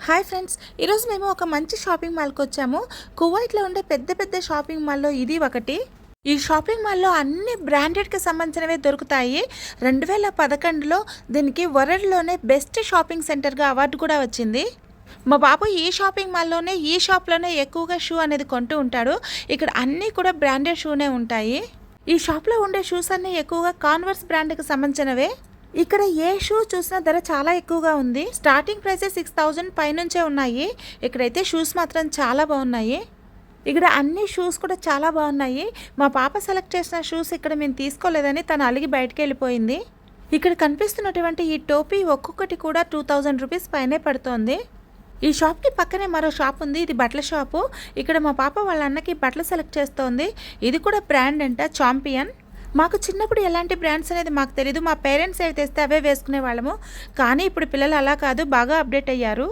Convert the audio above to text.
Hi friends, ఈరోజు మేము ఒక మంచి షాపింగ్ మాల్కి వచ్చాము. కువైట్లో ఉండే పెద్ద పెద్ద షాపింగ్ మాల్లో ఇది ఒకటి. ఈ షాపింగ్ మాల్లో అన్ని బ్రాండెడ్కి సంబంధించినవే దొరుకుతాయి. 2011లో దీనికి వరల్డ్లోనే బెస్ట్ షాపింగ్ సెంటర్గా అవార్డు కూడా వచ్చింది. మా బాబు ఈ షాపింగ్ మాల్లోనే ఈ షాప్లోనే ఎక్కువగా షూ అనేది కొంటూ ఉంటాడు. ఇక్కడ అన్నీ కూడా బ్రాండెడ్ షూనే ఉంటాయి. ఈ షాప్లో ఉండే షూస్ అన్నీ ఎక్కువగా కాన్వర్స్ బ్రాండ్కి సంబంధించినవే. ఇక్కడ ఏ షూ చూసినా ధర చాలా ఎక్కువగా ఉంది. స్టార్టింగ్ ప్రైసెస్ 6000 పైనుంచే ఉన్నాయి. ఇక్కడైతే షూస్ మాత్రం చాలా బాగున్నాయి. ఇక్కడ అన్ని షూస్ కూడా చాలా బాగున్నాయి. మా పాప సెలెక్ట్ చేసిన షూస్ ఇక్కడ మేము తీసుకోలేదని తను అలిగి బయటకు వెళ్ళిపోయింది. ఇక్కడ కనిపిస్తున్నటువంటి ఈ టోపీ ఒక్కొక్కటి కూడా 2000 రూపీస్ పైనే పడుతోంది. ఈ షాప్కి పక్కనే మరో షాప్ ఉంది. ఇది బట్టల షాపు. ఇక్కడ మా పాప వాళ్ళ అన్నకి బట్టలు సెలెక్ట్ చేస్తోంది. ఇది కూడా బ్రాండ్ అంట, చాంపియన్. మాకు చిన్నప్పుడు ఎలాంటి బ్రాండ్స్ అనేది మాకు తెలీదు. మా పేరెంట్స్ ఏవి తెస్తే అవే వేసుకునే వాళ్ళము. కానీ ఇప్పుడు పిల్లలు అలా కాదు, బాగా అప్డేట్ అయ్యారు.